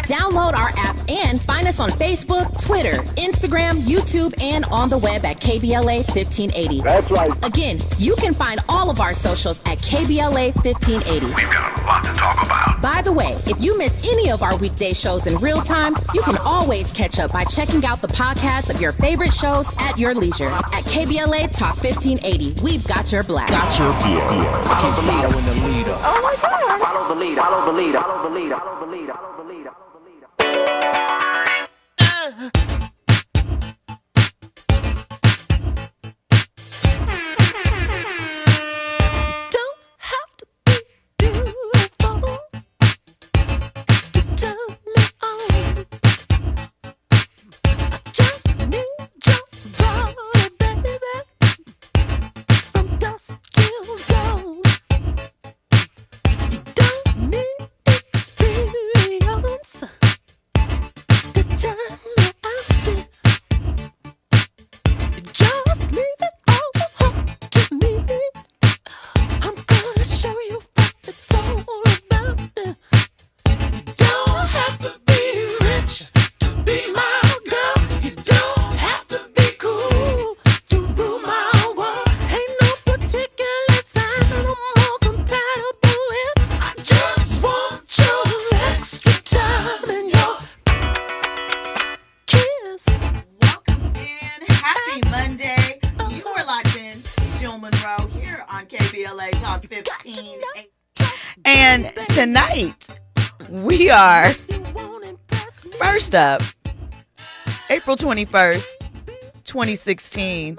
Download our app and find us on Facebook, Twitter, Instagram, YouTube, and on the web at KBLA 1580. That's right. Again, you can find all of our socials at KBLA 1580. We've got a lot to talk about. By the way, if you miss any of our weekday shows in real time, you can always catch up by checking out the podcast of your favorite shows at your leisure. At KBLA Talk 1580, we've got your black. Got your beer. Follow the leader. Oh my God. Follow the leader. Follow the leader. Follow the leader. Follow the leader. Follow the leader. Follow the leader. Don't have to be beautiful to turn me on. I just need your body, baby, from dusk till dawn. You don't need experience to turn me out. Just leave it all to me. I'm gonna show you what it's all about. You don't have to be rich to be my girl. You don't have to be cool to rule my world. Ain't no particular sign that I'm more compatible with. I just want your extra time and your kiss. Welcome in. Happy Monday. You are locked in. Jill Munroe here on KBLA Talk 15. And tonight, we are, first up, April 21st, 2016,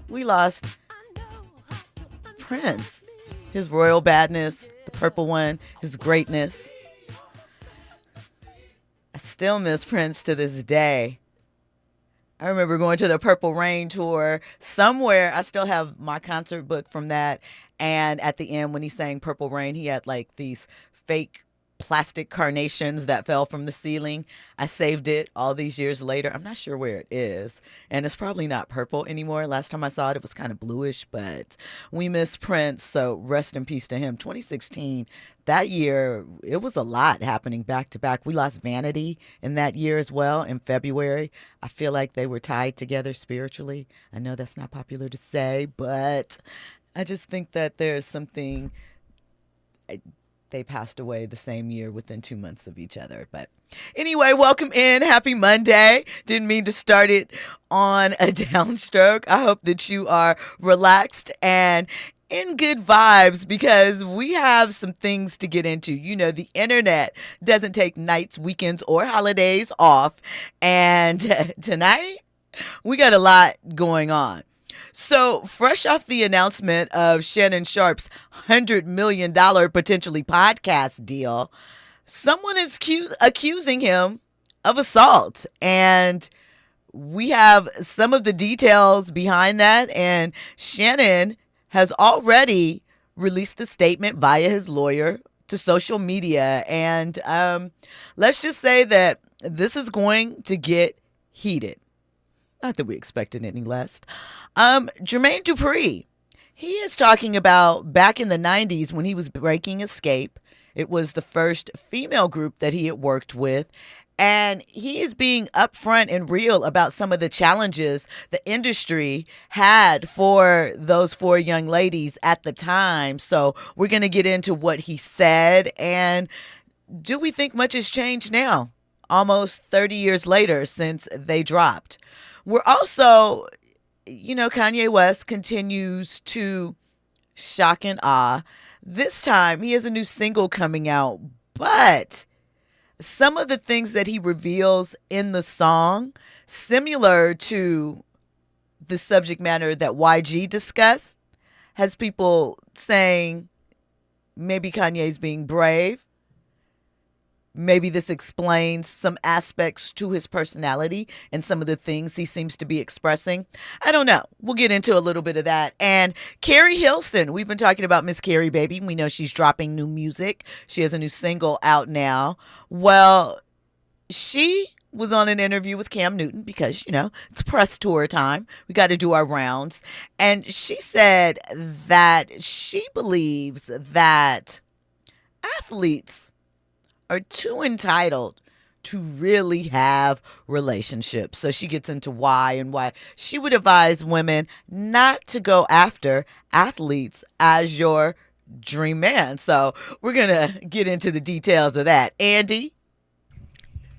we lost Prince. His royal badness, the purple one, his greatness. I still miss Prince to this day. I remember going to the Purple Rain tour somewhere. I still have my concert book from that. And at the end, when he sang Purple Rain, he had like these fake plastic carnations that fell from the ceiling. I saved it all these years later. I'm not sure where it is. And it's probably not purple anymore. Last time I saw it, it was kind of bluish, but we miss Prince. So rest in peace to him. 2016, that year, it was a lot happening back to back. We lost Vanity in that year as well in February. I feel like they were tied together spiritually. I know that's not popular to say, but I just think that there's something. They passed away the same year within 2 months of each other. But anyway, welcome in. Happy Monday. Didn't mean to start it on a downstroke. I hope that you are relaxed and in good vibes because we have some things to get into. You know, the internet doesn't take nights, weekends, or holidays off. And tonight, we got a lot going on. So, fresh off the announcement of Shannon Sharpe's $100 million potentially podcast deal, someone is accusing him of assault. And we have some of the details behind that. And Shannon has already released a statement via his lawyer to social media. And let's just say that this is going to get heated. Not that we expected any less. Jermaine Dupri, he is talking about back in the 90s when he was breaking Xscape. It was the first female group that he had worked with. And he is being upfront and real about some of the challenges the industry had for those four young ladies at the time. So we're going to get into what he said. And do we think much has changed now, almost 30 years later since they dropped? We're also, you know, Kanye West continues to shock and awe. This time, he has a new single coming out, but some of the things that he reveals in the song, similar to the subject matter that YG discussed, has people saying maybe Kanye's being brave. Maybe this explains some aspects to his personality and some of the things he seems to be expressing. I don't know. We'll get into a little bit of that. And Keri Hilson, we've been talking about Miss Keri, baby. We know she's dropping new music. She has a new single out now. Well, she was on an interview with Cam Newton because, you know, it's press tour time. We got to do our rounds. And she said that she believes that athletes are too entitled to really have relationships. So she gets into why and why she would advise women not to go after athletes as your dream man. So we're going to get into the details of that. Andy?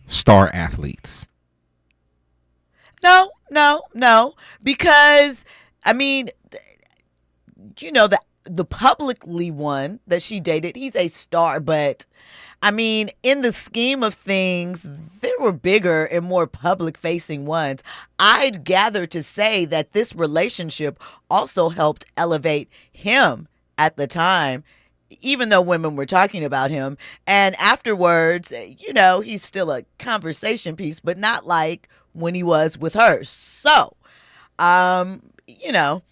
Star athletes. No. Because, I mean, you know, the publicly one that she dated, he's a star, but I mean, in the scheme of things, there were bigger and more public-facing ones. I'd gather to say that this relationship also helped elevate him at the time, even though women were talking about him. And afterwards, you know, he's still a conversation piece, but not like when he was with her. So, you know,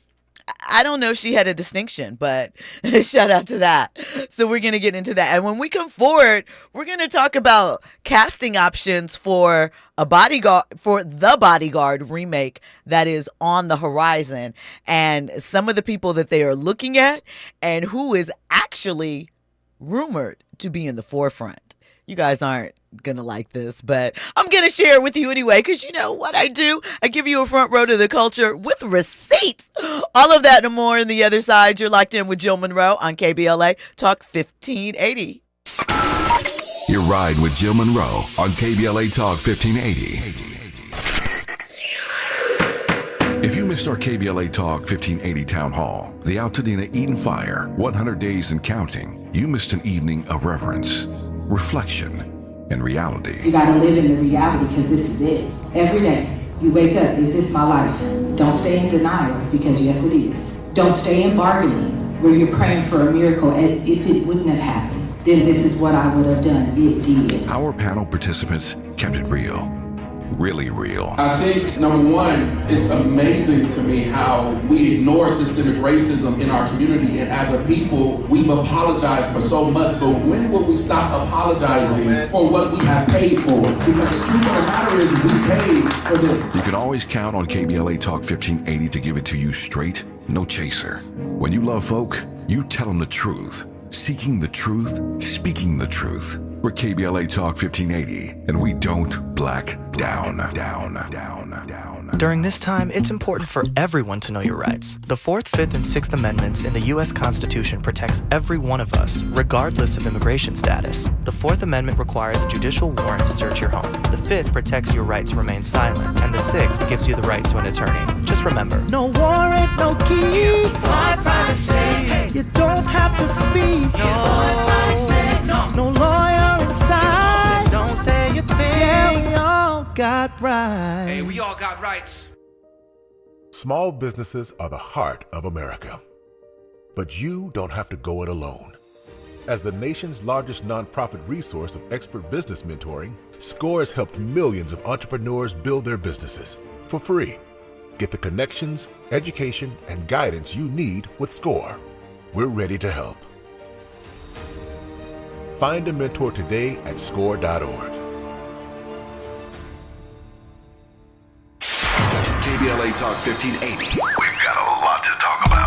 I don't know if she had a distinction, but shout out to that. So we're going to get into that. And when we come forward, we're going to talk about casting options for the Bodyguard remake that is on the horizon, and some of the people that they are looking at and who is actually rumored to be in the forefront. You guys aren't going to like this, but I'm going to share it with you anyway, because you know what I do? I give you a front row to the culture with receipts. All of that and more on the other side. You're locked in with Jill Munroe on KBLA Talk 1580. You're riding with Jill Munroe on KBLA Talk 1580. If you missed our KBLA Talk 1580 Town Hall, the Altadena Eden Fire, 100 Days and Counting, you missed an evening of reverence, reflection, and reality. You gotta live in the reality, because this is it. Every day, you wake up, is this my life? Don't stay in denial, because yes it is. Don't stay in bargaining, where you're praying for a miracle, and if it wouldn't have happened, then this is what I would have done. It did. Our panel participants kept it real. Really real. I think, number one, it's amazing to me how we ignore systemic racism in our community, and as a people, we've apologized for so much, but when will we stop apologizing for what we have paid for? Because the truth of the matter is, we paid for this. You can always count on KBLA Talk 1580 to give it to you straight, no chaser. When you love folk, you tell them the truth. Seeking the truth, speaking the truth. We're KBLA Talk 1580, and we don't black down. During this time, it's important for everyone to know your rights. The 4th, 5th, and 6th Amendments in the U.S. Constitution protects every one of us, regardless of immigration status. The 4th Amendment requires a judicial warrant to search your home. The 5th protects your right to remain silent, and the 6th gives you the right to an attorney. Just remember, No warrant, no key. You don't have to speak. No lawyer inside. Don't say a thing. Yeah, we all got rights. Hey, we all got rights. Small businesses are the heart of America. But you don't have to go it alone. As the nation's largest nonprofit resource of expert business mentoring, SCORE has helped millions of entrepreneurs build their businesses for free. Get the connections, education, and guidance you need with SCORE. We're ready to help. Find a mentor today at score.org. KBLA Talk 1580. We've got a lot to talk about.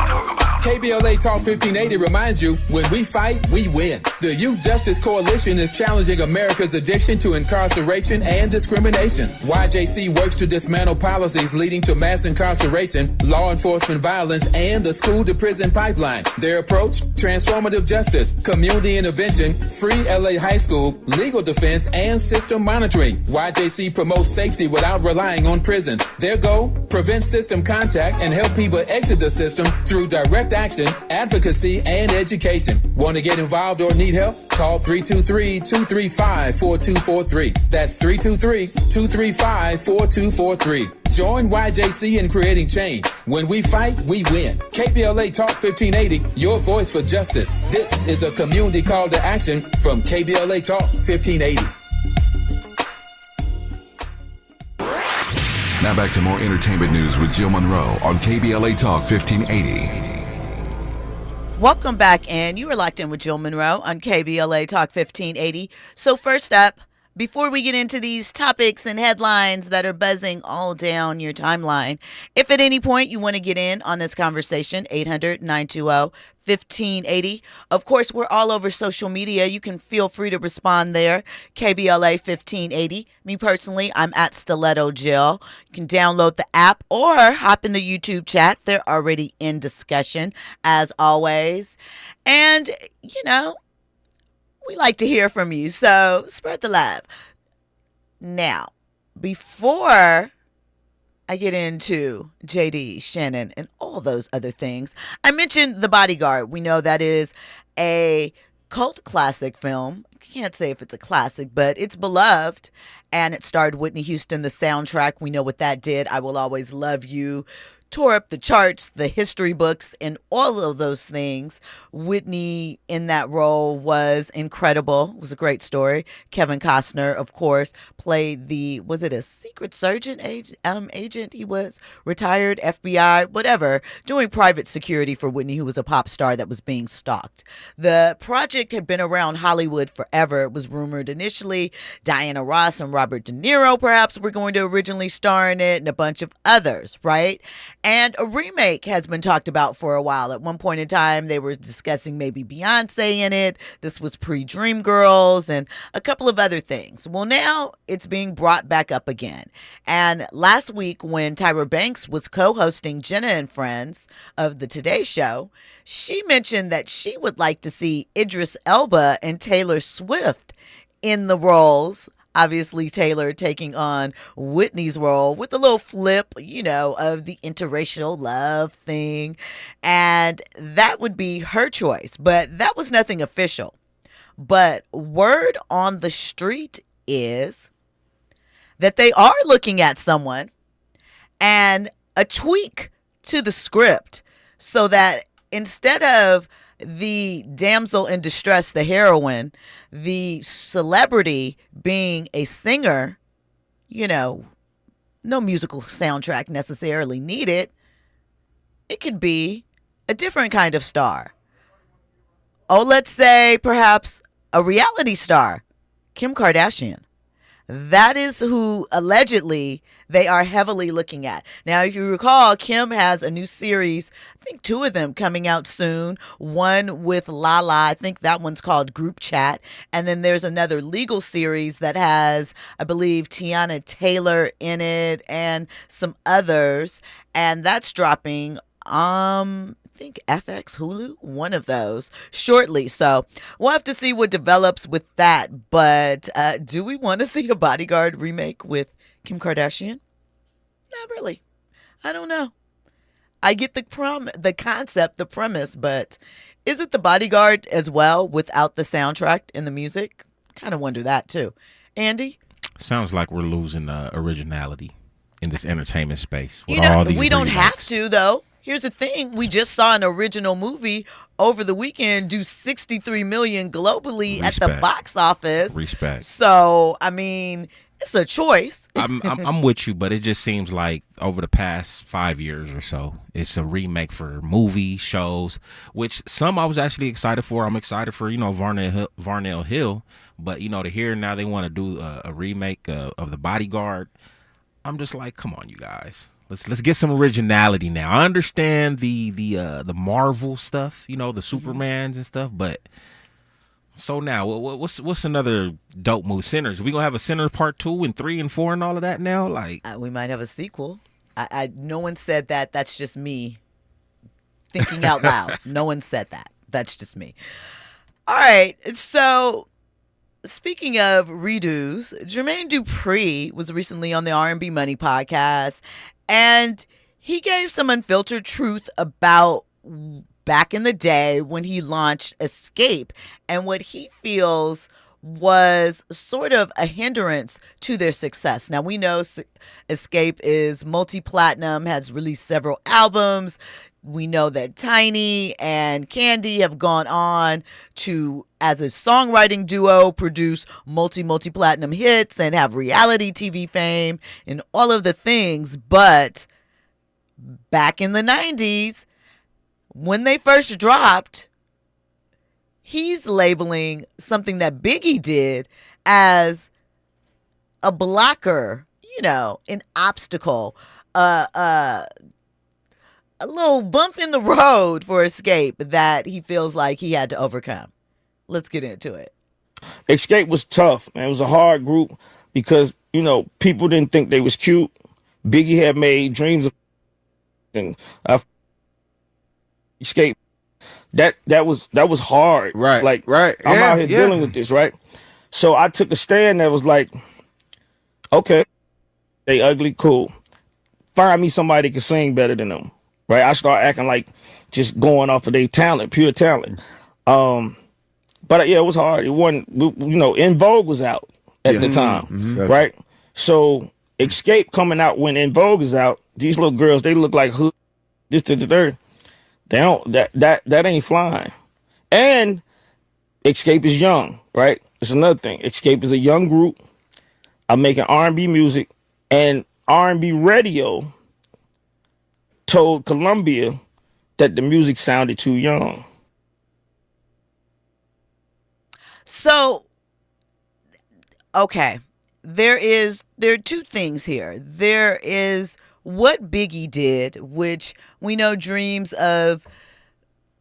KBLA Talk 1580 reminds you, when we fight, we win. The Youth Justice Coalition is challenging America's addiction to incarceration and discrimination. YJC works to dismantle policies leading to mass incarceration, law enforcement violence, and the school-to-prison pipeline. Their approach, transformative justice, community intervention, free LA high school, legal defense, and system monitoring. YJC promotes safety without relying on prisons. Their goal, prevent system contact and help people exit the system through direct action, advocacy, and education. Want to get involved or need help? Call 323-235-4243. That's 323-235-4243. Join YJC in creating change. When we fight, we win. KBLA Talk 1580, your voice for justice. This is a community call to action from KBLA Talk 1580. Now back to more entertainment news with Jill Munroe on KBLA Talk 1580. Welcome back, and you are locked in with Jill Munroe on KBLA Talk 1580. So first up, Before we get into these topics and headlines that are buzzing all down your timeline, if at any point you want to get in on this conversation, 800-920-1580. Of course, we're all over social media. You can feel free to respond there. KBLA 1580. Me personally, I'm at Stiletto Jill. You can download the app or hop in the YouTube chat. They're already in discussion, as always. And, we like to hear from you, so spread the love. Now, before I get into JD, Shannon, and all those other things, I mentioned The Bodyguard. We know that is a cult classic film. I can't say if it's a classic, but it's beloved, and it starred Whitney Houston, the soundtrack. We know what that did. I Will Always Love You tore up the charts, the history books, and all of those things. Whitney in that role was incredible. It was a great story. Kevin Costner, of course, played was it a secret surgeon agent? He was retired, FBI, whatever, doing private security for Whitney, who was a pop star that was being stalked. The project had been around Hollywood forever. It was rumored initially Diana Ross and Robert De Niro perhaps were going to originally star in it, and a bunch of others, right? And a remake has been talked about for a while. At one point in time, they were discussing maybe Beyonce in it. This was pre-Dreamgirls and a couple of other things. Well, now it's being brought back up again. And last week, when Tyra Banks was co-hosting Jenna and Friends of the Today Show, she mentioned that she would like to see Idris Elba and Taylor Swift in the roles. Obviously, Taylor taking on Whitney's role with a little flip, of the interracial love thing. And that would be her choice. But that was nothing official. But word on the street is that they are looking at someone and a tweak to the script so that instead of the damsel in distress, the heroine, the celebrity being a singer, no musical soundtrack necessarily needed. It could be a different kind of star. Oh, let's say perhaps a reality star, Kim Kardashian. That is who allegedly they are heavily looking at. Now, if you recall, Kim has a new series, I think 2 of them coming out soon. One with Lala, I think that one's called Group Chat. And then there's another legal series that has, I believe, Tiana Taylor in it and some others. And that's dropping I think FX, Hulu, one of those shortly. So we'll have to see what develops with that. But do we want to see a Bodyguard remake with Kim Kardashian? Not really. I don't know. I get the concept, the premise, but is it The Bodyguard as well without the soundtrack and the music? Kind of wonder that too. Andy? Sounds like we're losing originality in this entertainment space. We don't have to, though. Here's the thing. We just saw an original movie over the weekend do $63 million globally at the box office. Respect. So, I mean, it's a choice. I'm with you, but it just seems like over the past 5 years or so, it's a remake for movie shows, which some I was actually excited for. I'm excited for, Varnell Hill. But, to hear now they want to do a remake of The Bodyguard, I'm just like, come on, you guys. Let's get some originality now. I understand the Marvel stuff, the Supermans and stuff, but so now what's another dope movie? Sinners. We gonna have a Sinners Part 2 and 3 and 4 and all of that now? Like we might have a sequel. I no one said that. That's just me thinking out loud. No one said that. That's just me. All right. So speaking of redos, Jermaine Dupri was recently on the R&B Money podcast. And he gave some unfiltered truth about back in the day when he launched Xscape and what he feels was sort of a hindrance to their success. Now, we know Xscape is multi-platinum, has released several albums. We know that Tiny and Candy have gone on to, as a songwriting duo, produce multi-platinum hits and have reality TV fame and all of the things. But back in the 90s, when they first dropped, he's labeling something that Biggie did as a blocker, an obstacle, a little bump in the road for Xscape that he feels like he had to overcome. Let's get into it. Xscape was tough, man. It was a hard group because, people didn't think they was cute. Biggie had made Dreams of and Xscape. That was hard. Right. Right. I'm out here dealing with this, right? So I took a stand that was like, okay, they ugly, cool. Find me somebody that can sing better than them. Right? I start acting like just going off of their talent, pure talent. But it was hard. It wasn't, In Vogue was out at the time, right? So Xscape coming out when In Vogue is out, these little girls, they look like hood, this to the third. They don't, that ain't flying. And Xscape is young, right? It's another thing. Xscape is a young group. I'm making R&B music, and R&B radio told Columbia that the music sounded too young. So, okay, there are two things here. There is what Biggie did, which we know Dreams of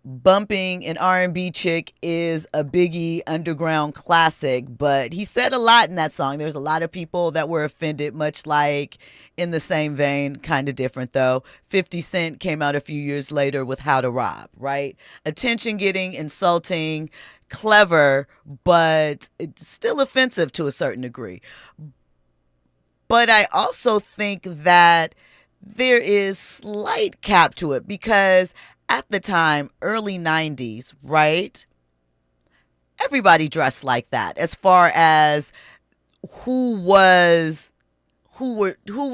bumping an R&B chick is a Biggie underground classic, but he said a lot in that song. There's a lot of people that were offended, much like in the same vein, kind of different though. 50 Cent came out a few years later with How to Rob, right? Attention getting, insulting, clever, but it's still offensive to a certain degree. But I also think that there is slight cap to it because at the time, early 90s, right? Everybody dressed like that as far as who would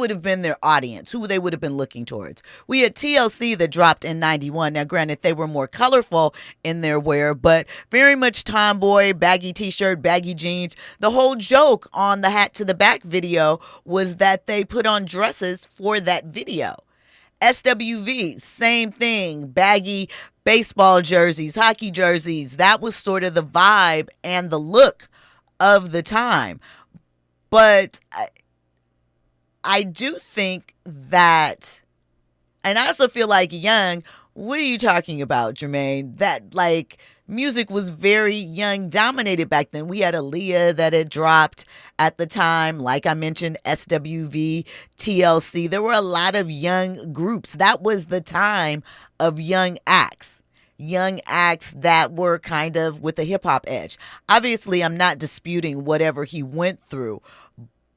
have been their audience, who they would have been looking towards. We had TLC that dropped in 91. Now, granted, they were more colorful in their wear, but very much tomboy, baggy t-shirt, baggy jeans. The whole joke on the Hat to the Back video was that they put on dresses for that video. SWV, same thing, baggy baseball jerseys, hockey jerseys. That was sort of the vibe and the look of the time. But I do think that, and I also feel like young, what are you talking about, Jermaine? That like music was very young dominated back then. We had Aaliyah that had dropped at the time. Like I mentioned, SWV, TLC. There were a lot of young groups. That was the time of young acts. Young acts that were kind of with a hip hop edge. Obviously, I'm not disputing whatever he went through,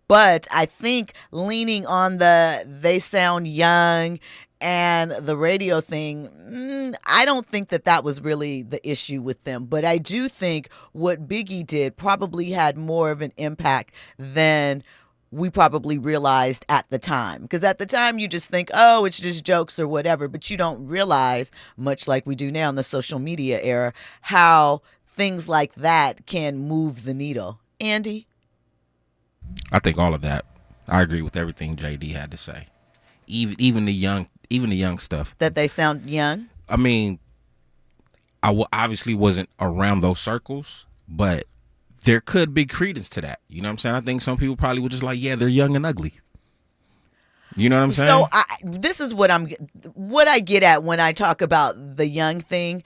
but I think leaning on they sound young and the radio thing, I don't think that was really the issue with them. But I do think what Biggie did probably had more of an impact than we probably realized at the time. Because at the time you just think, oh, it's just jokes or whatever. But you don't realize, much like we do now in the social media era, how things like that can move the needle. Andy? I think all of that. I agree with everything JD had to say. Even the young stuff. That they sound young? I mean, I obviously wasn't around those circles, but there could be credence to that. You know what I'm saying? I think some people probably were just like, yeah, they're young and ugly. You know what I'm saying? So this is what I get at when I talk about the young thing.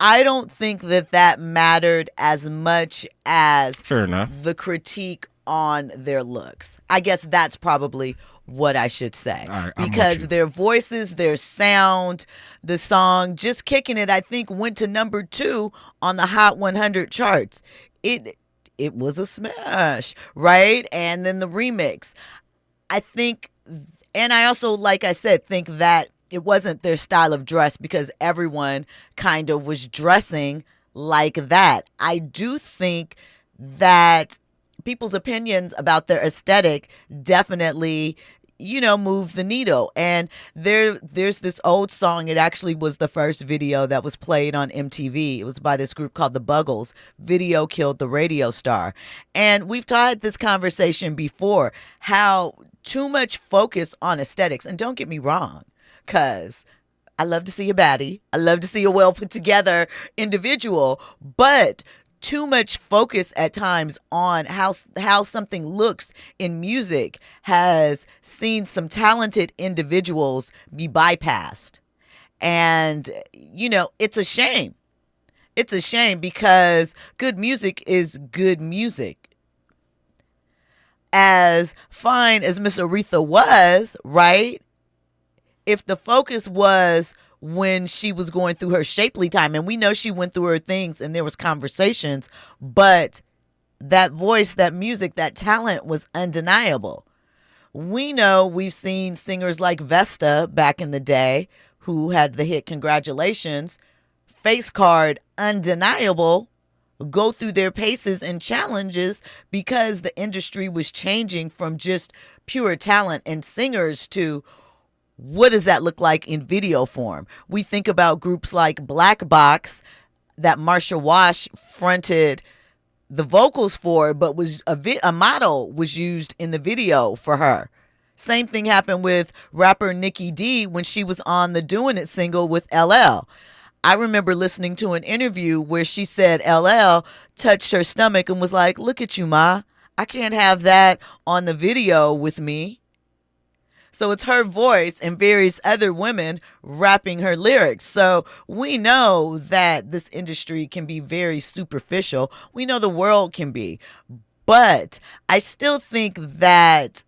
I don't think that mattered as much as fair enough the critique on their looks. I guess that's probably what I should say. Right, because their voices, their sound, the song, Just Kicking It, I think went to number 2 on the Hot 100 charts. It was a smash, right? And then the remix. I think, and I also, like I said, think that it wasn't their style of dress because everyone kind of was dressing like that. I do think that people's opinions about their aesthetic definitely, move the needle. And there's this old song. It actually was the first video that was played on MTV. It was by this group called the Buggles. Video killed the radio star. And we've had this conversation before, how too much focus on aesthetics. And don't get me wrong, because I love to see a baddie. I love to see a well put together individual. But too much focus at times on how something looks in music has seen some talented individuals be bypassed. And, you know, it's a shame. It's a shame because good music is good music. As fine as Miss Aretha was, right? If the focus was when she was going through her shapely time, and we know she went through her things and there was conversations, but that voice, that music, that talent was undeniable. We know we've seen singers like Vesta back in the day who had the hit Congratulations, Face Card, undeniable, go through their paces and challenges because the industry was changing from just pure talent and singers to what does that look like in video form? We think about groups like Black Box that Marsha Wash fronted the vocals for, but was a model was used in the video for her. Same thing happened with rapper Nikki D when she was on the Doing It single with LL. I remember listening to an interview where she said LL touched her stomach and was like, "Look at you, ma. I can't have that on the video with me." So it's her voice and various other women rapping her lyrics. So we know that this industry can be very superficial. We know the world can be. But I still think that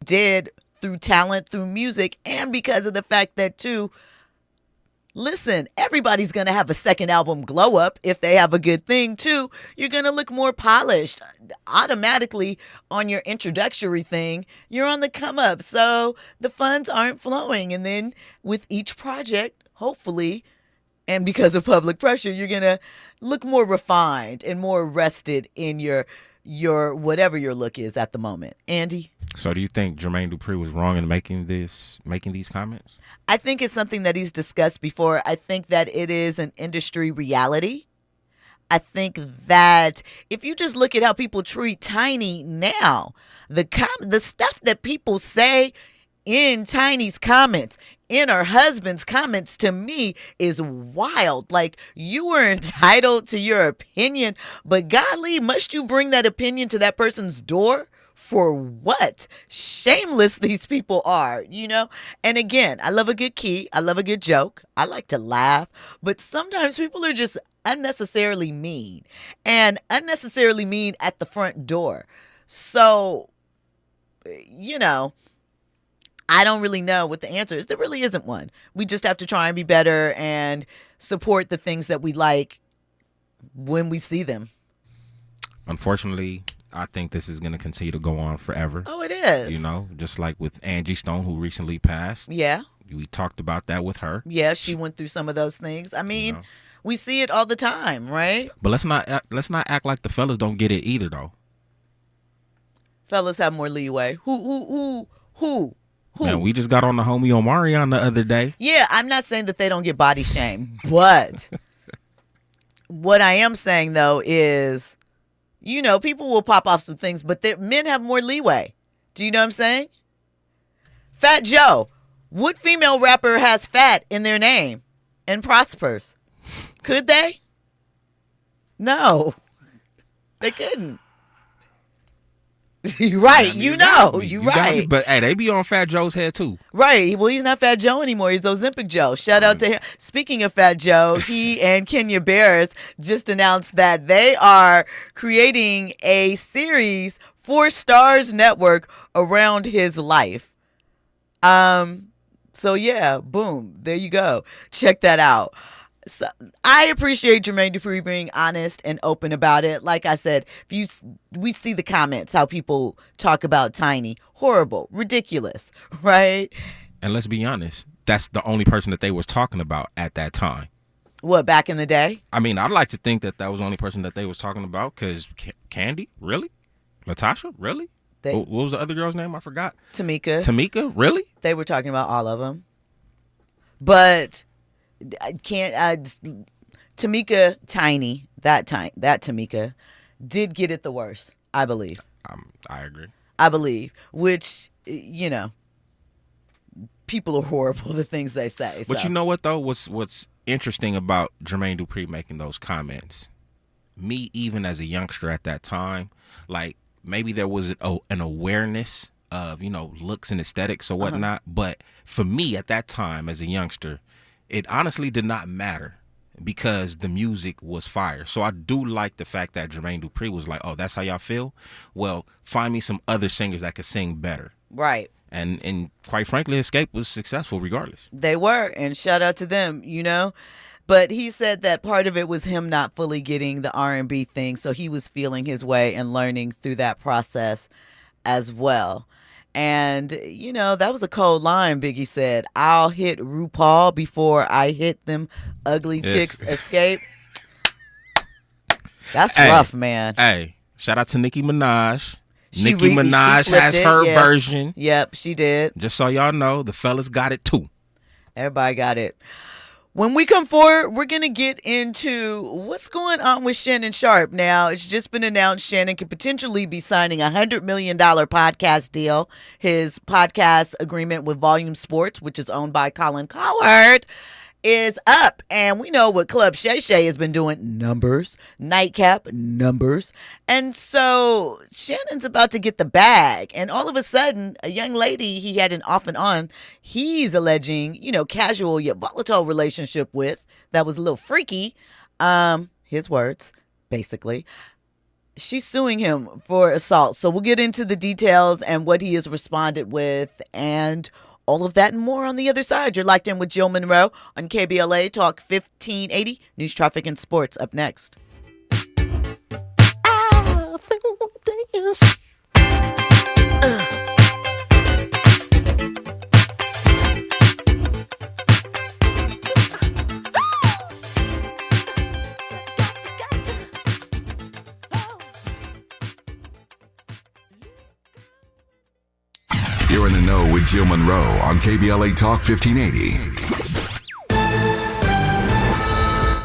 through talent, through music, and because of the fact that, too, listen, everybody's going to have a second album glow up if they have a good thing, too. You're going to look more polished. Automatically on your introductory thing, you're on the come up. So the funds aren't flowing. And then with each project, hopefully, and because of public pressure, you're going to look more refined and more rested in your whatever your look is at the moment. Andy? So do you think Jermaine Dupri was wrong in making these comments? I think it's something that he's discussed before. I think that it is an industry reality. I think that if you just look at how people treat Tiny now, the stuff that people say in Tiny's comments, in her husband's comments, to me is wild. Like, you are entitled to your opinion, but golly, must you bring that opinion to that person's door? For what? Shameless these people are, you know? And again, I love a good key. I love a good joke. I like to laugh. But sometimes people are just unnecessarily mean. And unnecessarily mean at the front door. So, you know, I don't really know what the answer is. There really isn't one. We just have to try and be better and support the things that we like when we see them. Unfortunately, I think this is going to continue to go on forever. Oh, it is. You know, just like with Angie Stone, who recently passed. Yeah. We talked about that with her. Yeah, she went through some of those things. I mean, we see it all the time, right? But let's not act like the fellas don't get it either, though. Fellas have more leeway. Who? Man, we just got on the homie Omarion the other day. Yeah, I'm not saying that they don't get body shamed, but what I am saying, though, is, you know, people will pop off some things, but men have more leeway. Do you know what I'm saying? Fat Joe. What female rapper has fat in their name and prospers? Could they? No. They couldn't. You're right. You know. You're right. But, hey, they be on Fat Joe's head, too. Right. Well, he's not Fat Joe anymore. He's Ozempic Joe. Shout out to him. Speaking of Fat Joe, he and Kenya Barris just announced that they are creating a series for Starz Network around his life. So, yeah, boom. There you go. Check that out. So, I appreciate Jermaine Dupri being honest and open about it. Like I said, we see the comments, how people talk about Tiny. Horrible, ridiculous, right? And let's be honest, that's the only person that they was talking about at that time. What, back in the day? I mean, I'd like to think that was the only person that they was talking about, because Candy, really? Latasha, really? What was the other girl's name? I forgot. Tamika, really? They were talking about all of them. But I can't. Tamika, that Tamika did get it the worst, I believe. I agree. I believe, which, you know, people are horrible, the things they say. But you know what, though? What's interesting about Jermaine Dupri making those comments? me, even as a youngster at that time, like maybe there was an awareness of, looks and aesthetics or whatnot. But for me at that time as a youngster, it honestly did not matter because the music was fire. So I do like the fact that Jermaine Dupri was like, oh, that's how y'all feel? Well, find me some other singers that could sing better. Right. And quite frankly, Xscape was successful regardless. They were, and shout out to them, But he said that part of it was him not fully getting the R&B thing, so he was feeling his way and learning through that process as well. And, that was a cold line, Biggie said. I'll hit RuPaul before I hit them ugly chicks. Xscape. That's rough, man. Hey, shout out to Nicki Minaj. Nicki Minaj has her version. Yep, she did. Just so y'all know, the fellas got it too. Everybody got it. When we come forward, we're going to get into what's going on with Shannon Sharpe. Now, it's just been announced Shannon could potentially be signing a $100 million podcast deal. His podcast agreement with Volume Sports, which is owned by Colin Cowherd, is up. And we know what Club Shay Shay has been doing. Numbers. Nightcap. Numbers. And so Shannon's about to get the bag. And all of a sudden, a young lady he had an off and on, he's alleging, casual yet volatile relationship with, that was a little freaky. His words, basically. She's suing him for assault. So we'll get into the details and what he has responded with and all of that and more on the other side. You're locked in with Jill Munroe on KBLA Talk 1580. News, traffic, and sports up next. I think dance. You're in the know with Jill Munroe on KBLA Talk 1580.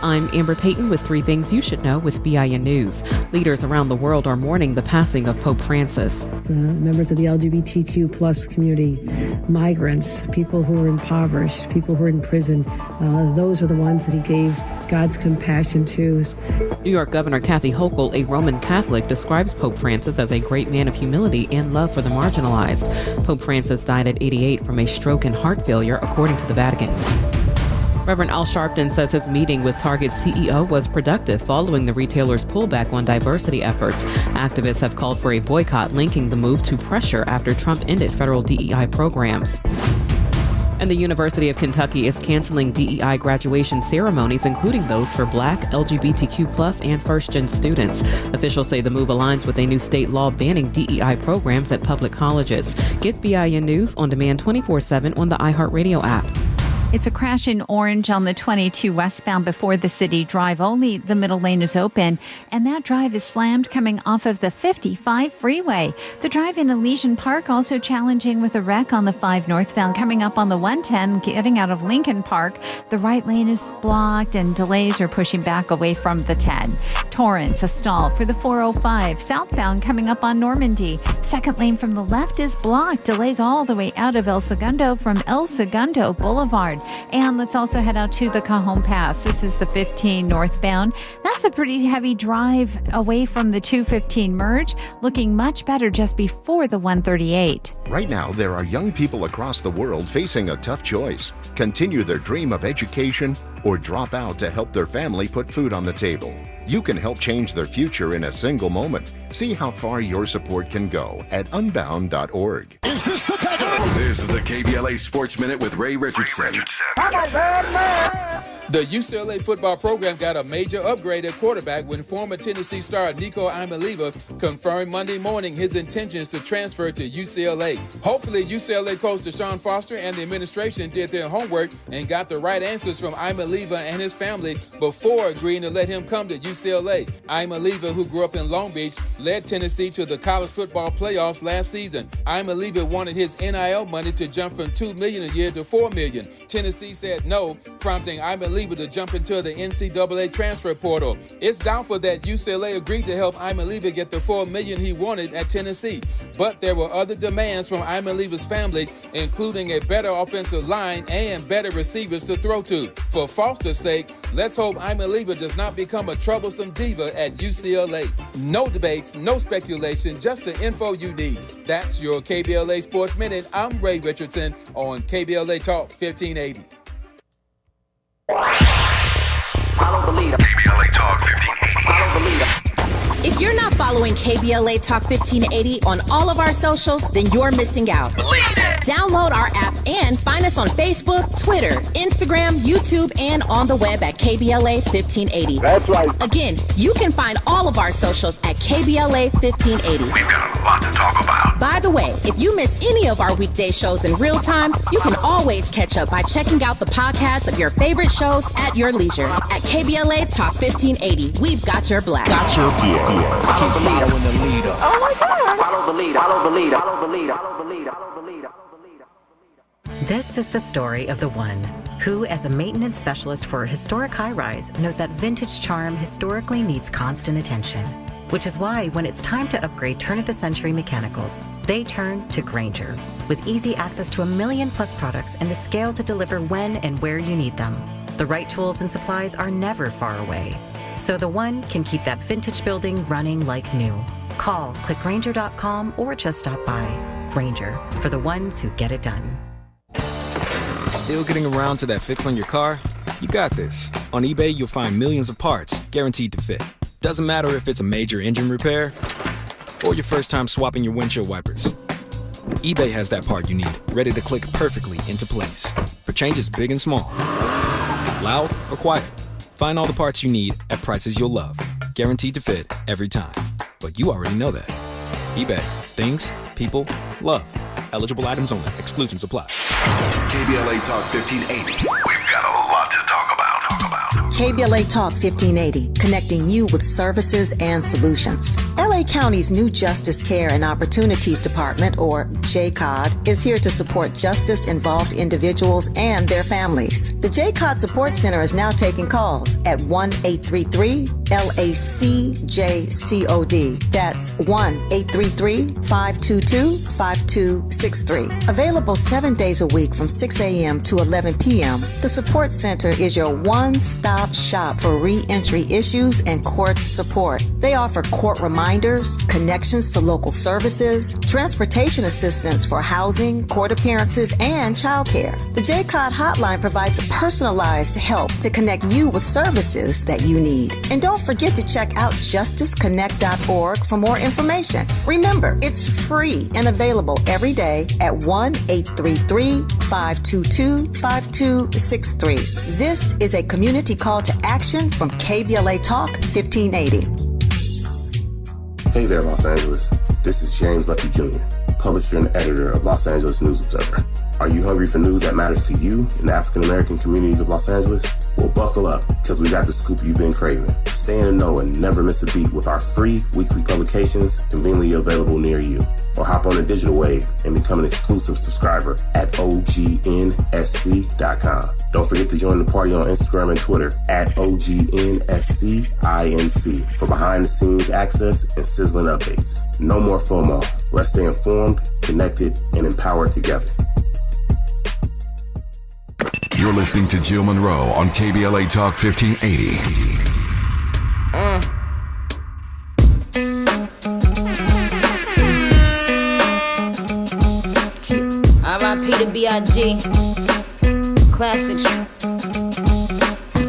I'm Amber Payton with 3 things you should know with BIN News. Leaders around the world are mourning the passing of Pope Francis. Members of the LGBTQ plus community, migrants, people who are impoverished, people who are in prison, those are the ones that he gave God's compassion to. New York Governor Kathy Hochul, a Roman Catholic, describes Pope Francis as a great man of humility and love for the marginalized. Pope Francis died at 88 from a stroke and heart failure, according to the Vatican. Reverend Al Sharpton says his meeting with Target CEO was productive following the retailer's pullback on diversity efforts. Activists have called for a boycott, linking the move to pressure after Trump ended federal DEI programs. And the University of Kentucky is canceling DEI graduation ceremonies, including those for Black, LGBTQ+, and first-gen students. Officials say the move aligns with a new state law banning DEI programs at public colleges. Get BIN News on demand 24/7 on the iHeartRadio app. It's a crash in Orange on the 22 westbound before the city drive. Only the middle lane is open, and that drive is slammed coming off of the 55 freeway. The drive in Elysian Park also challenging with a wreck on the 5 northbound coming up on the 110 getting out of Lincoln Park. The right lane is blocked and delays are pushing back away from the 10. Torrance, a stall for the 405 southbound coming up on Normandy. Second lane from the left is blocked. Delays all the way out of El Segundo from El Segundo Boulevard. And let's also head out to the Cajon Pass. This is the 15 northbound. That's a pretty heavy drive away from the 215 merge, looking much better just before the 138. Right now, there are young people across the world facing a tough choice. Continue their dream of education or drop out to help their family put food on the table. You can help change their future in a single moment. See how far your support can go at unbound.org. This is the KBLA Sports Minute with Ray Richardson. The UCLA football program got a major upgrade at quarterback when former Tennessee star Nico Imaliva confirmed Monday morning his intentions to transfer to UCLA. Hopefully, UCLA coach Deshaun Foster and the administration did their homework and got the right answers from Imaliva and his family before agreeing to let him come to UCLA. Imaliva, who grew up in Long Beach, led Tennessee to the college football playoffs last season. Imaliva wanted his NIL NIL money to jump from $2 million a year to $4 million. Tennessee said no, prompting Iman Lever to jump into the NCAA transfer portal. It's doubtful that UCLA agreed to help Iman Lever get the $4 million he wanted at Tennessee. But there were other demands from Iman Lever's family, including a better offensive line and better receivers to throw to. For Foster's sake, let's hope Iman Lever does not become a troublesome diva at UCLA. No debates, no speculation, just the info you need. That's your KBLA Sports Minute. I'm Ray Richardson on KBLA Talk 1580. Follow the leader. KBLA Talk 1580. Follow the leader. If you're not following KBLA Talk 1580 on all of our socials, then you're missing out. Download our app and find us on Facebook, Twitter, Instagram, YouTube, and on the web at KBLA 1580. That's right. Again, you can find all of our socials at KBLA 1580. We've got a lot to talk about. By the way, if you miss any of our weekday shows in real time, you can always catch up by checking out the podcast of your favorite shows at your leisure. At KBLA Talk 1580, we've got your black. Got your beer. Follow the leader. Oh my God. Follow the leader. Follow the leader. Follow the leader. Follow the leader. Follow the leader. This is the story of the one who, as a maintenance specialist for a historic high-rise, knows that vintage charm historically needs constant attention. Which is why, when it's time to upgrade turn-of-the-century mechanicals, they turn to Grainger. With easy access to 1 million+ products and the scale to deliver when and where you need them. The right tools and supplies are never far away. So the one can keep that vintage building running like new. Call, click Grainger.com, or just stop by. Grainger, for the ones who get it done. Still getting around to that fix on your car? You got this. On eBay, you'll find millions of parts, guaranteed to fit. Doesn't matter if it's a major engine repair or your first time swapping your windshield wipers. eBay has that part you need, ready to click perfectly into place. For changes big and small. Loud or quiet. Find all the parts you need at prices you'll love. Guaranteed to fit every time. But you already know that. eBay. Things, people, love. Eligible items only. Exclusions apply. KBLA Talk 1580. We've got a lot to talk about. KBLA Talk 1580, connecting you with services and solutions. LA County's new Justice Care and Opportunities Department, or JCOD, is here to support justice-involved individuals and their families. The JCOD Support Center is now taking calls at 1-833-LACJCOD. That's 1-833-522-5263. Available 7 days a week from 6 a.m. to 11 p.m., the Support Center is your one-stop shop for re-entry issues and court support. They offer court reminders, connections to local services, transportation assistance for housing, court appearances, and childcare. The JCOD hotline provides personalized help to connect you with services that you need. And don't forget to check out justiceconnect.org for more information. Remember, it's free and available every day at 1-833-522-5263. This is a community call to action from KBLA Talk 1580. Hey there, Los Angeles. This is James Lucky Jr., publisher and editor of Los Angeles News Observer. Are you hungry for news that matters to you in the African-American communities of Los Angeles? Well, buckle up, because we got the scoop you've been craving. Stay in the know and never miss a beat with our free weekly publications conveniently available near you. Or hop on the digital wave and become an exclusive subscriber at OGNSC.com. Don't forget to join the party on Instagram and Twitter at OGNSCINC for behind-the-scenes access and sizzling updates. No more FOMO. Let's stay informed, connected, and empowered together. You're listening to Jill Munroe on KBLA Talk 1580. R.I.P. to B.I.G. Classic shit.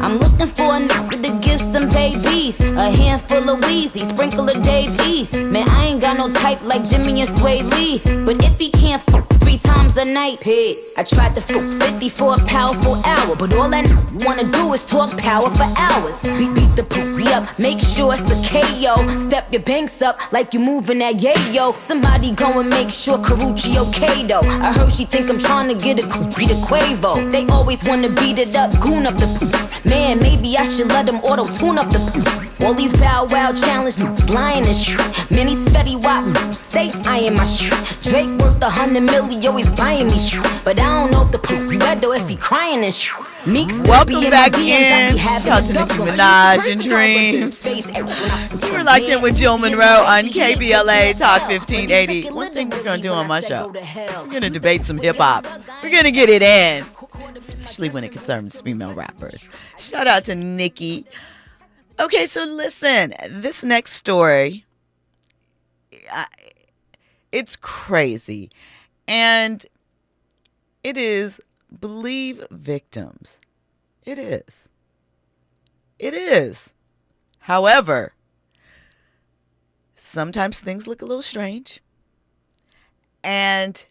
I'm looking for a nigga to give some babies, a handful of Wheezy, sprinkle of Dave East. Man, I ain't got no type like Jimmy and Sway Lee's, but if he can't fuck 3 times a night, peace. I tried to fuck 50 for a powerful hour, but all I wanna do is talk power for hours. Beat the poopy up, make sure it's a KO. Step your banks up like you moving that yayo. Somebody go and make sure Karuchi okay though. I heard she think I'm trying to get a beat a Quavo. They always wanna beat it up, goon up the poop. Man, maybe I should let them auto-tune up the poop. All these bow wow challenge lying and shit. Many spetty wop stay eyeing my shit. Drake worth 100 million, always buying me shit. But I don't know if the poop red or if he crying and shit. Welcome back in. Shout out to Nicki Minaj and Dreams. You were locked in with Jill Munroe on KBLA Talk 1580. One thing we're going to do on my show, we're going to debate some hip-hop. We're going to get it in, especially when it concerns female rappers. Shout out to Nicki. Okay, so listen, this next story, it's crazy. And it is believe victims. It is. It is. However, sometimes things look a little strange. And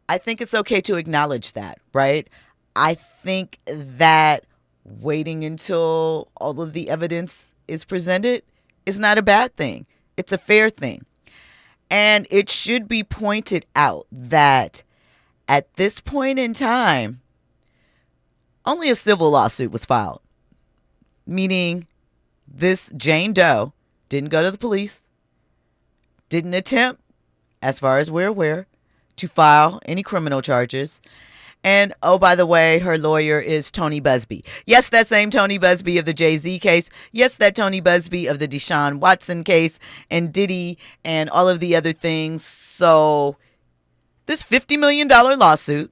I think it's okay to acknowledge that, right? I think that waiting until all of the evidence is presented is not a bad thing. It's a fair thing. And it should be pointed out that at this point in time, only a civil lawsuit was filed, meaning this Jane Doe didn't go to the police, didn't attempt, as far as we're aware, to file any criminal charges. And, oh, by the way, her lawyer is Tony Busby. Yes, that same Tony Busby of the Jay-Z case. Yes, that Tony Busby of the Deshaun Watson case and Diddy and all of the other things. So this $50 million lawsuit,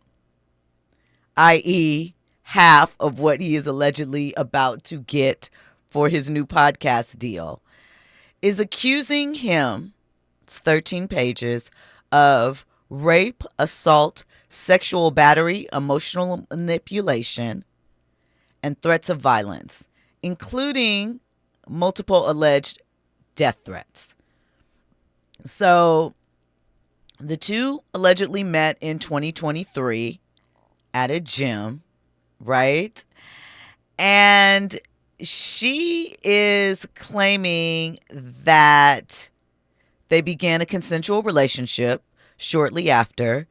i.e. half of what he is allegedly about to get for his new podcast deal, is accusing him, it's 13 pages, of rape, assault, sexual battery, emotional manipulation, and threats of violence, including multiple alleged death threats. So the two allegedly met in 2023 at a gym, right? And she is claiming that they began a consensual relationship shortly after,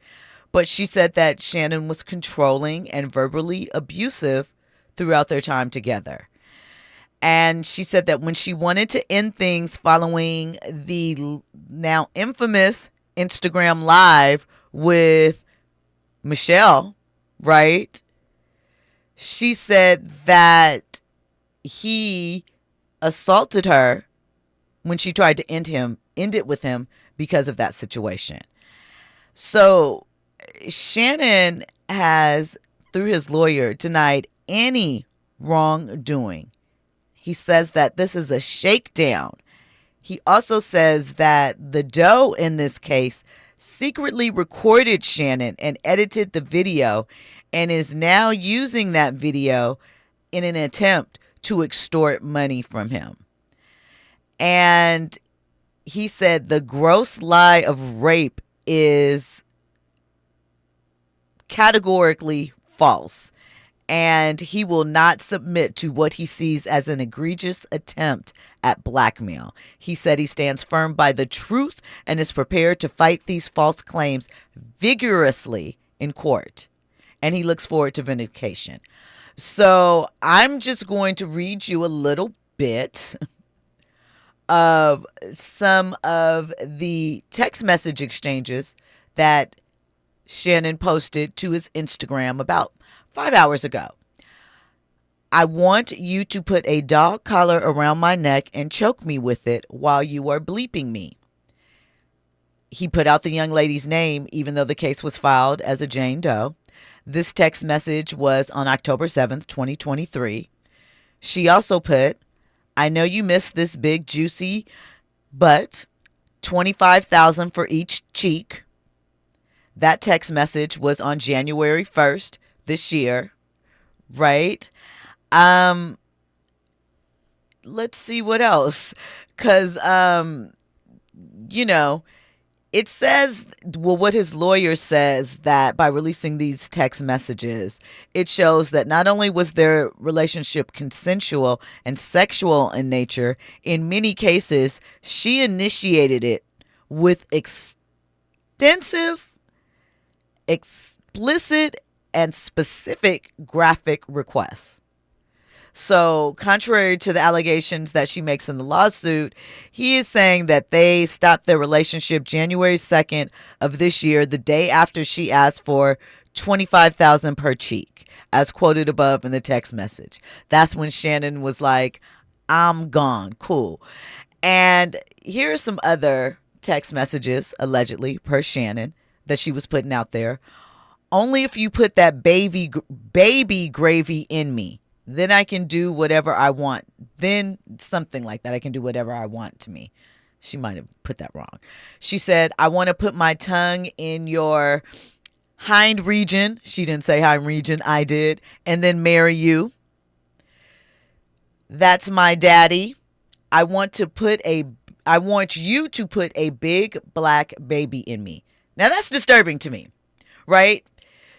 but she said that Shannon was controlling and verbally abusive throughout their time together. And she said that when she wanted to end things following the now infamous Instagram Live with Michelle, right? She said that he assaulted her when she tried to end it with him because of that situation. So Shannon has, through his lawyer, denied any wrongdoing. He says that this is a shakedown. He also says that the Doe in this case secretly recorded Shannon and edited the video and is now using that video in an attempt to extort money from him. And he said the gross lie of rape is categorically false, and he will not submit to what he sees as an egregious attempt at blackmail. He said he stands firm by the truth and is prepared to fight these false claims vigorously in court, and he looks forward to vindication. So I'm just going to read you a little bit of some of the text message exchanges that Shannon posted to his Instagram about 5 hours ago. I want you to put a dog collar around my neck and choke me with it while you are bleeping me. He put out the young lady's name, even though the case was filed as a Jane Doe. This text message was on October 7th, 2023. She also put, I know you missed this big juicy butt, $25,000 for each cheek. That text message was on January 1st this year, right? Let's see what else. Because, it says, what his lawyer says, that by releasing these text messages, it shows that not only was their relationship consensual and sexual in nature, in many cases, she initiated it with extensive, explicit, and specific graphic requests. So, contrary to the allegations that she makes in the lawsuit, he is saying that they stopped their relationship January 2nd of this year, the day after she asked for $25,000 per cheek, as quoted above in the text message. That's when Shannon was like, I'm gone. Cool. And here are some other text messages, allegedly, per Shannon, that she was putting out there. Only if you put that baby gravy in me, then I can do whatever I want. Then something like that. I can do whatever I want to me. She might have put that wrong. She said, I want to put my tongue in your hind region. She didn't say hind region. I did. And then marry you. That's my daddy. I want you to put a big black baby in me. Now that's disturbing to me, right?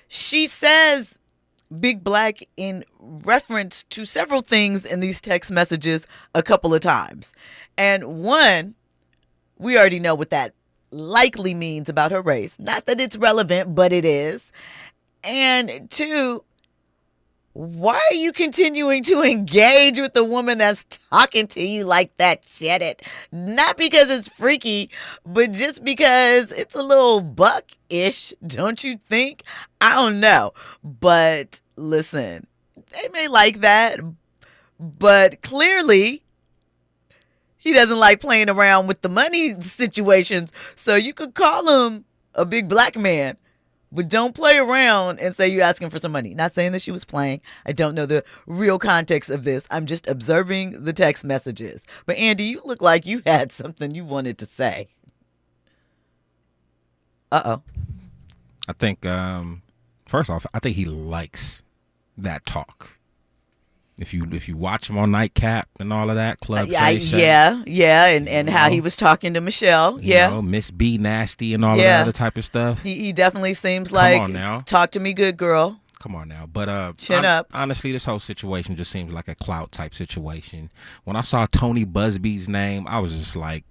She says big black in reference to several things in these text messages a couple of times. And one, we already know what that likely means about her race. Not that it's relevant, but it is. And two, why are you continuing to engage with the woman that's talking to you like that, Shannon? Not because it's freaky, but just because it's a little buck-ish, don't you think? I don't know. But listen, they may like that, but clearly he doesn't like playing around with the money situations. So you could call him a big black man, but don't play around and say you're asking for some money. Not saying that she was playing. I don't know the real context of this. I'm just observing the text messages. But Andy, you look like you had something you wanted to say. Uh-oh. I think, first off, I think he likes that talk. If you watch him on Nightcap and all of that, Club Shay Shay, and how he was talking to Michelle, Miss B Nasty and all of that other type of stuff. He definitely seems like, on now. Talk to me good, girl. Come on now. But chin up. Honestly, this whole situation just seems like a clout type situation. When I saw Tony Busby's name, I was just like,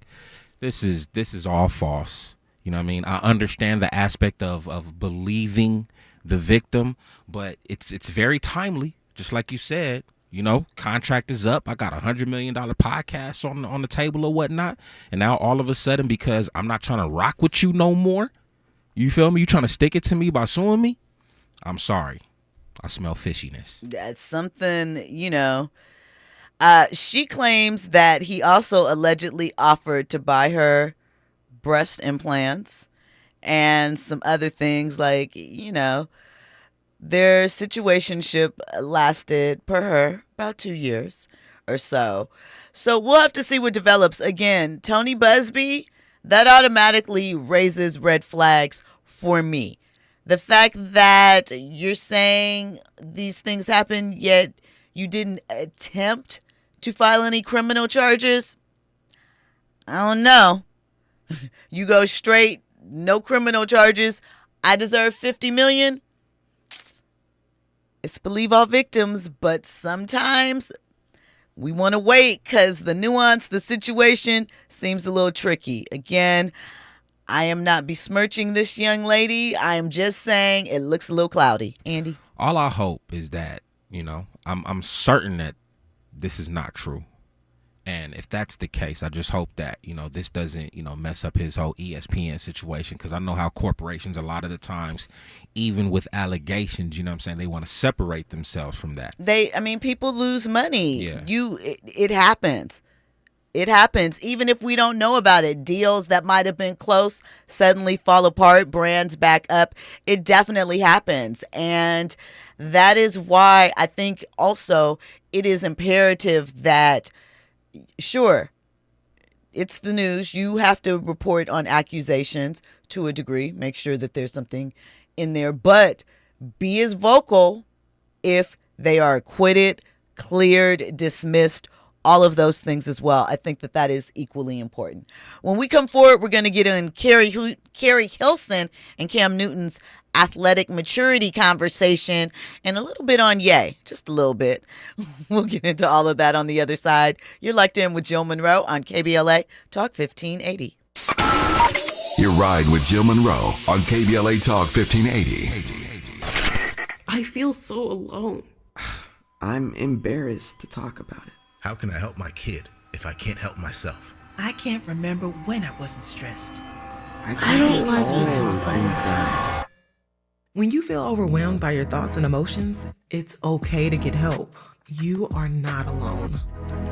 this is all false. You know what I mean? I understand the aspect of believing the victim, but it's very timely, just like you said. You know, contract is up. I got $100 million podcast on the table or whatnot. And now all of a sudden, because I'm not trying to rock with you no more, you feel me? You trying to stick it to me by suing me? I'm sorry. I smell fishiness. That's something, she claims that he also allegedly offered to buy her breast implants and some other things like, their situationship lasted, per her, about 2 years or so. So we'll have to see what develops. Again, Tony Busby, that automatically raises red flags for me. The fact that you're saying these things happen, yet you didn't attempt to file any criminal charges, I don't know. You go straight, no criminal charges, I deserve $50 million. It's believe all victims, but sometimes we want to wait because the nuance, the situation seems a little tricky. Again, I am not besmirching this young lady. I am just saying it looks a little cloudy. Andy? All I hope is that, I'm certain that this is not true. And if that's the case, I just hope that, this doesn't, mess up his whole ESPN situation. Because I know how corporations, a lot of the times, even with allegations, they want to separate themselves from that. People lose money. Yeah. It happens. It happens. Even if we don't know about it, deals that might have been close suddenly fall apart, brands back up. It definitely happens. And that is why I think also it is imperative that, sure, it's the news. You have to report on accusations to a degree. Make sure that there's something in there. But be as vocal if they are acquitted, cleared, dismissed, all of those things as well. I think that is equally important. When we come forward, we're going to get in Keri Hilson and Cam Newton's athletic maturity conversation and a little bit on Ye, just a little bit. We'll get into all of that on the other side. You're locked in with Jill Munroe on KBLA Talk 1580. You're riding with Jill Munroe on KBLA Talk 1580. I feel so alone. I'm embarrassed to talk about it. How can I help my kid if I can't help myself? I can't remember when I wasn't stressed. I don't like being inside. When you feel overwhelmed by your thoughts and emotions, it's okay to get help. You are not alone.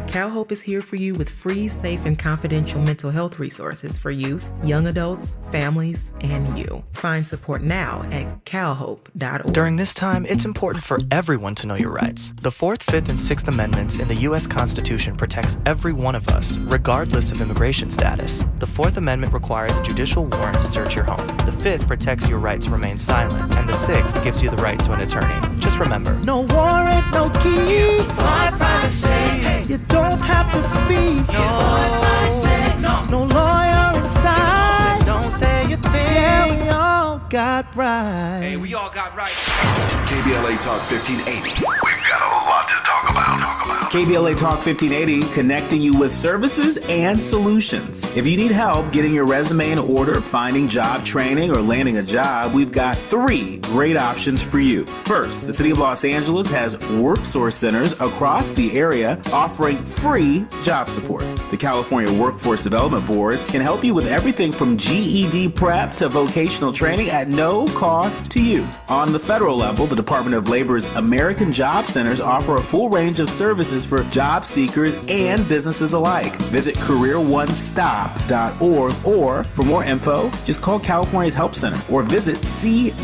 CalHope is here for you with free, safe, and confidential mental health resources for youth, young adults, families, and you. Find support now at calhope.org. During this time, it's important for everyone to know your rights. The 4th, 5th, and 6th Amendments in the U.S. Constitution protects every one of us, regardless of immigration status. The 4th Amendment requires a judicial warrant to search your home. The 5th protects your right to remain silent, and the 6th gives you the right to an attorney. Just remember, No warrant, no key. For privacy. You don't have to speak. No. No lawyer inside. Don't say a thing. Yeah, we all got rights. Hey, we all got rights. KBLA Talk 1580. We've got a lot to talk about. KBLA Talk 1580, connecting you with services and solutions. If you need help getting your resume in order, finding job training, or landing a job, we've got 3 great options for you. First, the City of Los Angeles has WorkSource centers across the area offering free job support. The California Workforce Development Board can help you with everything from GED prep to vocational training at no cost to you. On the federal level, the Department of Labor's American Job Centers offer a full range of services for job seekers and businesses alike. Visit careeronestop.org, or for more info, just call California's Help Center or visit cwdb.ca.gov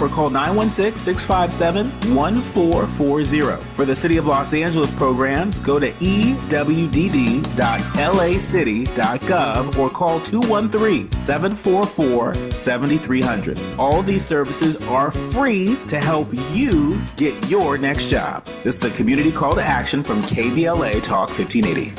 or call 916-657-1440. For the City of Los Angeles programs, go to ewdd.lacity.gov or call 213-744-7300. All these services are free to help you get your next job. This is a community call to action from KBLA Talk 1580.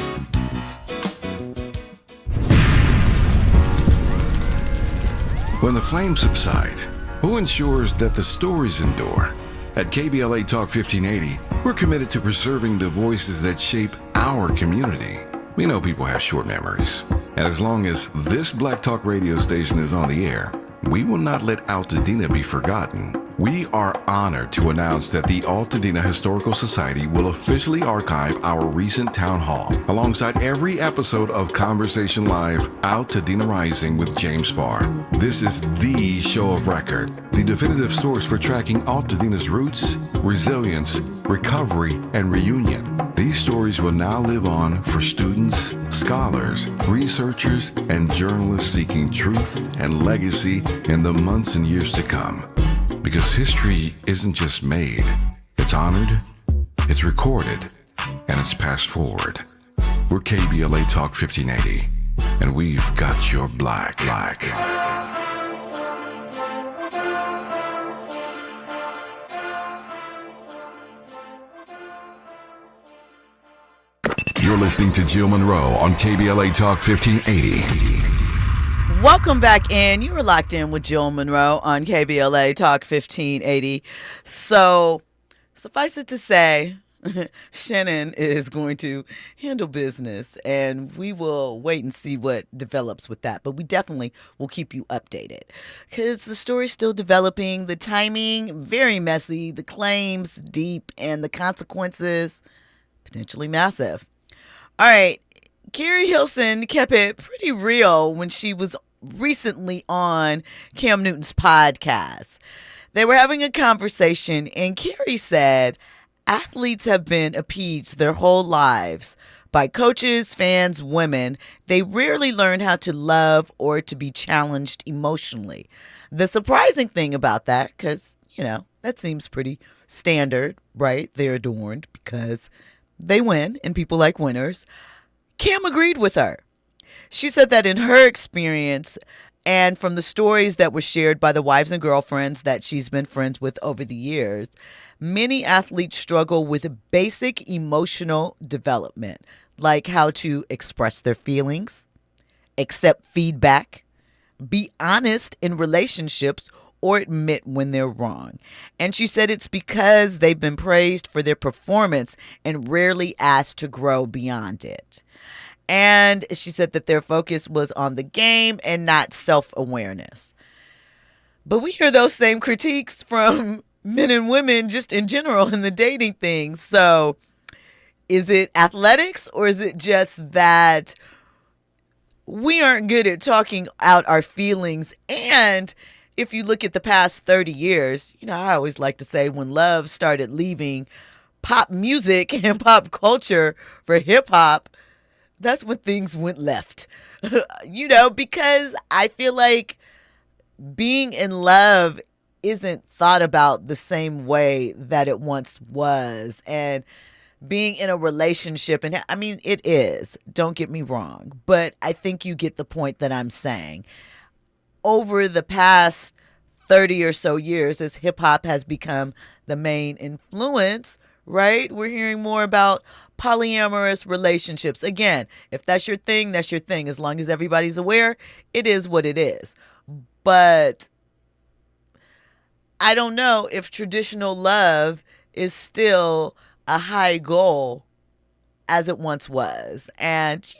When the flames subside, who ensures that the stories endure? At KBLA Talk 1580, we're committed to preserving the voices that shape our community. We know people have short memories, and as long as this Black Talk radio station is on the air, we will not let Altadena be forgotten. We are honored to announce that the Altadena Historical Society will officially archive our recent town hall alongside every episode of Conversation Live Altadena Rising with James Farr. This is the show of record, the definitive source for tracking Altadena's roots, resilience, recovery, and reunion. These stories will now live on for students, scholars, researchers, and journalists seeking truth and legacy in the months and years to come. Because history isn't just made, it's honored, it's recorded, and it's passed forward. We're KBLA Talk 1580, and we've got your black. You're listening to Jill Munroe on KBLA Talk 1580. Welcome back in. You were locked in with Jill Munroe on KBLA Talk 1580. So, suffice it to say, Shannon is going to handle business, and we will wait and see what develops with that. But we definitely will keep you updated because the story's still developing. The timing, very messy. The claims, deep, and the consequences, potentially massive. All right. Keri Hilson kept it pretty real when she was recently on Cam Newton's podcast. They were having a conversation, and Keri said athletes have been appeased their whole lives by coaches, fans, women. They rarely learn how to love or to be challenged emotionally. The surprising thing about that, because, that seems pretty standard, right? They're adorned because they win, and people like winners. Cam agreed with her. She said that in her experience and from the stories that were shared by the wives and girlfriends that she's been friends with over the years, many athletes struggle with basic emotional development, like how to express their feelings, accept feedback, be honest in relationships, or admit when they're wrong. And she said it's because they've been praised for their performance and rarely asked to grow beyond it. And she said that their focus was on the game and not self-awareness. But we hear those same critiques from men and women just in general in the dating thing. So is it athletics, or is it just that we aren't good at talking out our feelings? And if you look at the past 30 years, I always like to say when love started leaving pop music and pop culture for hip hop, that's when things went left. Because I feel like being in love isn't thought about the same way that it once was. And being in a relationship, and I mean, it is, don't get me wrong, but I think you get the point that I'm saying. Over the past 30 or so years, as hip hop has become the main influence, right? We're hearing more about polyamorous relationships. Again, if that's your thing, that's your thing. As long as everybody's aware, it is what it is. But I don't know if traditional love is still a high goal as it once was. And,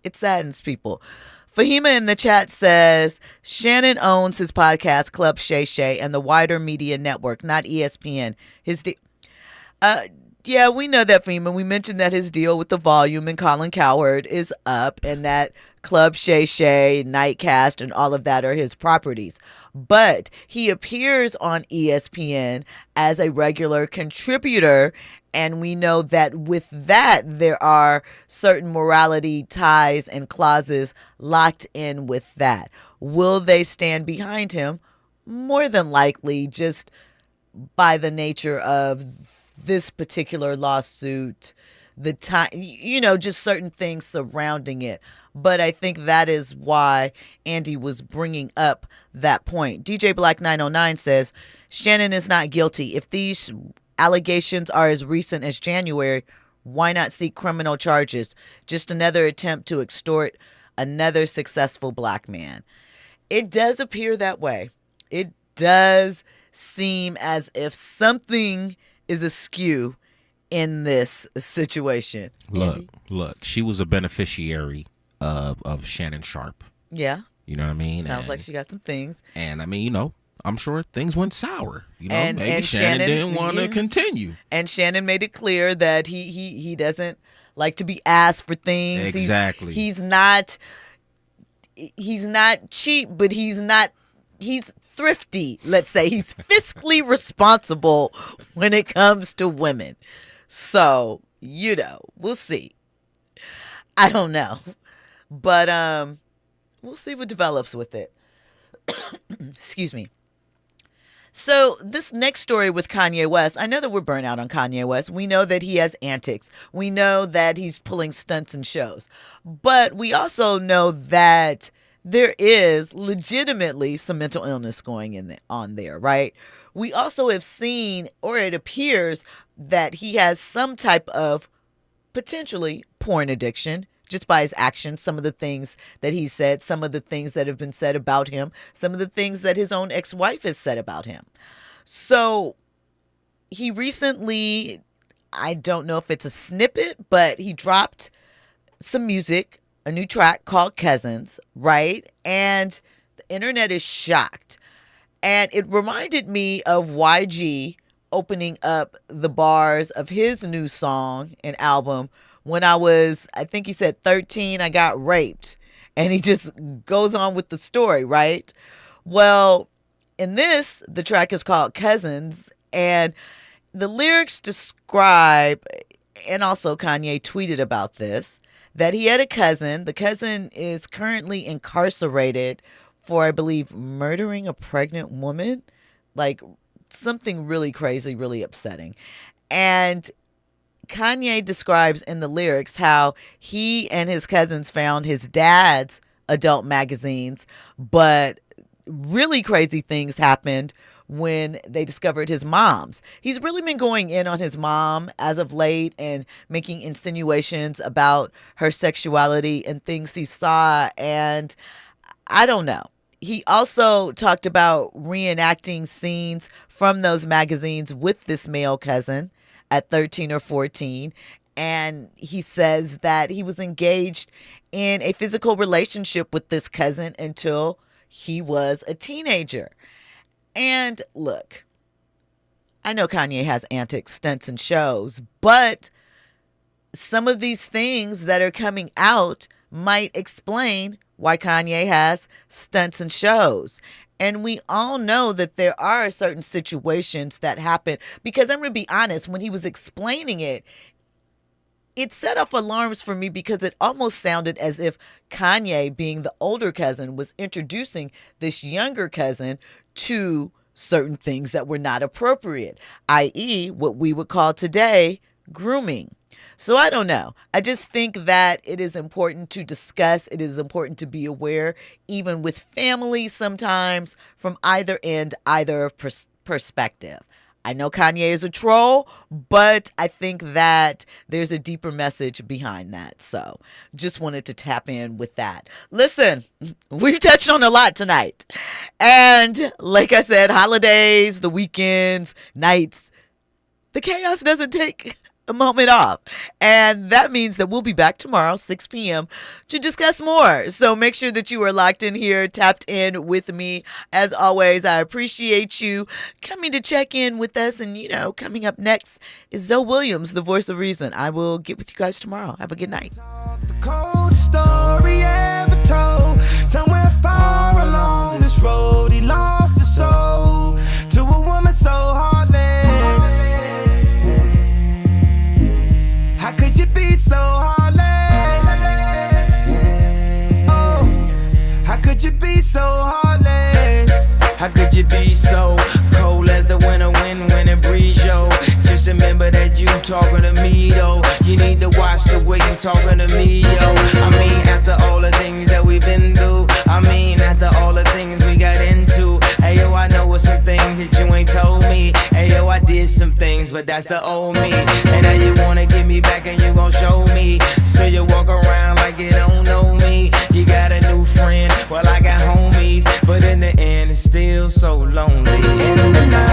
it saddens people. Fahima in the chat says, Shannon owns his podcast, Club Shay Shay, and the wider media network, not ESPN. Yeah, we know that, Fahima. We mentioned that his deal with the Volume and Colin Cowherd is up, and that Club Shay Shay, Nightcast, and all of that are his properties. But he appears on ESPN as a regular contributor, and we know that with that, there are certain morality ties and clauses locked in with that. Will they stand behind him? More than likely, just by the nature of this particular lawsuit, the time, just certain things surrounding it. But I think that is why Andy was bringing up that point. DJ Black 909 says, Shannon is not guilty. If these allegations are as recent as January, why not seek criminal charges? Just another attempt to extort another successful black man. It does appear that way. It does seem as if something is askew in this situation. Look, she was a beneficiary of Shannon Sharpe. Yeah. You know what I mean? Sounds like she got some things. And I mean, I'm sure things went sour. And Shannon didn't want to continue. And Shannon made it clear that he doesn't like to be asked for things. Exactly. He's not cheap, but he's thrifty, let's say. He's fiscally responsible when it comes to women. So, we'll see. I don't know. But we'll see what develops with it. Excuse me. So this next story with Kanye West, I know that we're burnt out on Kanye West. We know that he has antics. We know that he's pulling stunts in shows. But we also know that there is legitimately some mental illness going on there, right? We also have seen, or it appears that he has some type of potentially porn addiction just by his actions, some of the things that he said, some of the things that have been said about him, some of the things that his own ex-wife has said about him. So he recently, I don't know if it's a snippet, but he dropped some music, a new track called Cousins, right? And the internet is shocked. And it reminded me of YG opening up the bars of his new song and album. When I think he said 13, I got raped. And he just goes on with the story, right? Well, in this, the track is called Cousins. And the lyrics describe, and also Kanye tweeted about this, that he had a cousin. The cousin is currently incarcerated for, I believe, murdering a pregnant woman. Like something really crazy, really upsetting. And Kanye describes in the lyrics how he and his cousins found his dad's adult magazines, but really crazy things happened when they discovered his mom's. He's really been going in on his mom as of late and making insinuations about her sexuality and things he saw. And I don't know. He also talked about reenacting scenes from those magazines with this male cousin at 13 or 14. And he says that he was engaged in a physical relationship with this cousin until he was a teenager. And look, I know Kanye has antics, stunts, and shows, but some of these things that are coming out might explain why Kanye has stunts and shows. And we all know that there are certain situations that happen, because I'm going to be honest, when he was explaining it, it set off alarms for me because it almost sounded as if Kanye, being the older cousin, was introducing this younger cousin to certain things that were not appropriate, i.e., what we would call today grooming. So I don't know. I just think that it is important to discuss. It is important to be aware, even with family sometimes, from either end, either perspective. I know Kanye is a troll, but I think that there's a deeper message behind that. So just wanted to tap in with that. Listen, we touched on a lot tonight. And like I said, holidays, the weekends, nights, the chaos doesn't take a moment off. And that means that we'll be back tomorrow, 6 p.m. to discuss more. So make sure that you are locked in here, tapped in with me. As always, I appreciate you coming to check in with us. And, you know, coming up next is Zoe Williams, the voice of reason. I will get with you guys tomorrow. Have a good night. The coldest story ever told. Somewhere far along this road, he lost his soul to a woman so heartless. How could you be so heartless? Oh, how could you be so heartless? How could you be so cold as the winter wind when it breeze, yo? Just remember that you talking to me, though. You need to watch the way you talking to me, yo. I mean, after all the things that we've been through, I mean, after all the things we got into. Hey, yo, I know some things that you ain't told me. Hey, yo, I did some things, but that's the old me. And now you wanna get me back and you gon' show me. So you walk around like you don't know me. You got a new friend, well, I got homies. But in the end, it's still so lonely. In the night.